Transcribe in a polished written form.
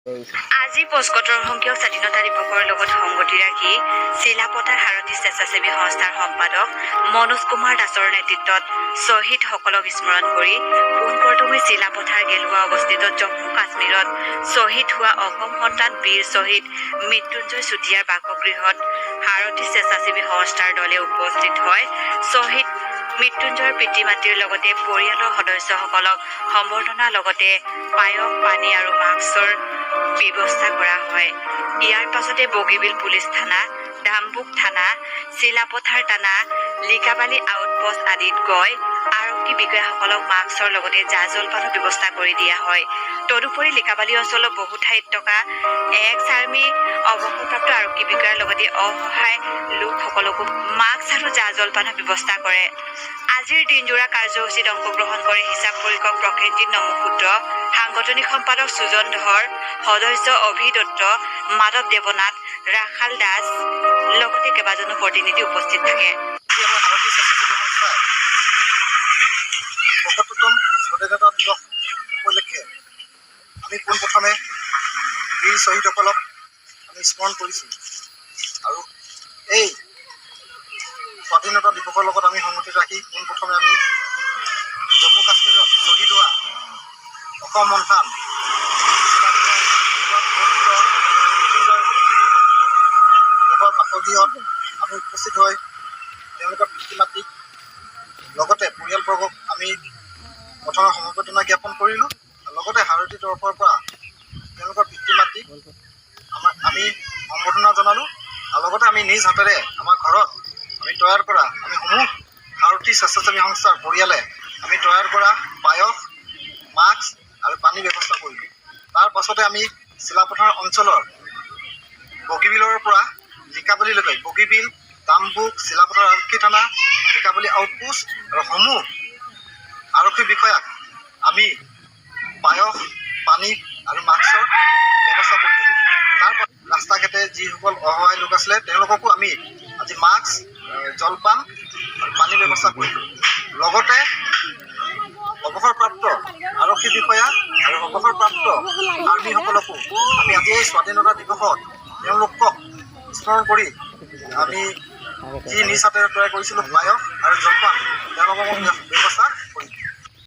আজি পস্কটৰ সংখ্যক স্বাধীনতা দিৱসৰ লগত সংগতি ৰাখি চিলাপথাৰ সাৰথী স্বেচ্ছাসেৱী সংস্থাৰ সম্পাদক মনোজ কুমাৰ দাসৰ নেতৃত্বত শ্বহীদসকলক স্মৰণ কৰি পোনপ্ৰথমে চিলাপথাৰ গেলুৱা অৱস্থিত জম্মু কাশ্মীৰত শ্বহীদ হোৱা অসম সন্তান বীৰ শ্বহীদ মৃত্যুঞ্জয় চুতীয়াৰ বাসগৃহত সাৰথী স্বেচ্ছাসেৱী সংস্থাৰ দলে উপস্থিত হয়। শ্বহীদ মৃত্যুঞ্জয়ৰ পিতৃ মাতৃৰ লগতে পৰিয়ালৰ সদস্যসকলক সম্বৰ্ধনাৰ লগতে পায়স পানী আৰু মাস্কৰ ব্যৱস্থা কৰা হয়। ইয়াৰ পাছতে বগীবিল পুলিচ থানা, ডাম্বুক থানা, চিলাপথাৰ থানা, লিকাবালি আউটপোষ্ট আদিত গৈ আৰক্ষী বিষয়াসকলক মাস্কৰ লগতে জা জলপানৰ ব্যৱস্থা কৰি দিয়া হয়। তদুপৰি লিকাবালি অঞ্চলৰ বহু ঠাইত থকা এক্স আৰ্মি অৱসৰপ্ৰাপ্ত আৰক্ষী বিষয়াৰ লগতে অসহায় লোকসকলকো মাস্ক আৰু জা জলপানৰ ব্যৱস্থা কৰে। আজিৰ দিনজোৰা কাৰ্যসূচীত অংশগ্ৰহণ কৰে হিচাপ পৰীক্ষক প্ৰসেনজিৎ নমপুত্ৰ, সাংগঠনিক সম্পাদক সুজন ধৰ, সদস্য অভি দত্ত, মাধৱ দেৱনাথ, ৰাখাল দাস লগতে কেইবাজনো প্ৰতিনিধি উপস্থিত থাকে। স্বাধীনতা দিৱস উপলক্ষে আমি পোনপ্ৰথমে বীৰ শ্বহীদসকলক আমি স্মৰণ কৰিছোঁ আৰু এই স্বাধীনতা দিৱসৰ লগত আমি সংগতি ৰাখি পোনপ্ৰথমে আমি জম্মু কাশ্মীৰত শ্বহীদ হোৱা অসম সন্তান বাসগৃহত আমি উপস্থিত হৈ তেওঁলোকৰ পিতৃ মাতৃক লগতে পৰিয়ালবৰ্গক আমি প্ৰথমে সমবেদনা জ্ঞাপন কৰিলোঁ। লগতে সাৰথীৰ তৰফৰ পৰা তেওঁলোকৰ পিতৃ মাতৃক আমি সম্বৰ্ধনা জনালোঁ আৰু লগতে আমি নিজ হাতেৰে আমাৰ ঘৰত আমি তৈয়াৰ কৰা আমি সমূহ সাৰথী স্বেচ্ছাসেৱী সংস্থাৰ পৰিয়ালে আমি তৈয়াৰ কৰা পায়স, মাস্ক আৰু পানীৰ ব্যৱস্থা কৰিলোঁ। তাৰ পাছতে আমি চিলাপথাৰ অঞ্চলৰ বগীবিলৰ পৰা লিকাবালিলৈকে বগীবিল, ডাম্বুক, চিলাপথাৰ আৰক্ষী থানা, লিকাবালি আউটপোষ্ট আৰু সমূহ আৰক্ষী বিষয়াক আমি পায়স, পানী আৰু মাস্কৰ ব্যৱস্থা কৰি দিলোঁ। তাৰ ৰাস্তা ঘাটে যিসকল অসহায় লোক আছিলে তেওঁলোককো আমি আজি মাস্ক, জলপান আৰু পানীৰ ব্যৱস্থা কৰিলোঁ। লগতে অৱসৰপ্ৰাপ্ত আৰক্ষী বিষয়া আৰু অৱসৰপ্ৰাপ্ত আৰ্মীসকলকো আমি আজি এই স্বাধীনতা দিৱসত তেওঁলোকক স্মৰণ কৰি আমি যি নিজ হাতেৰে তৈয়াৰ কৰিছিলোঁ পায়স আৰু জলপান তেওঁলোকক ব্যৱস্থা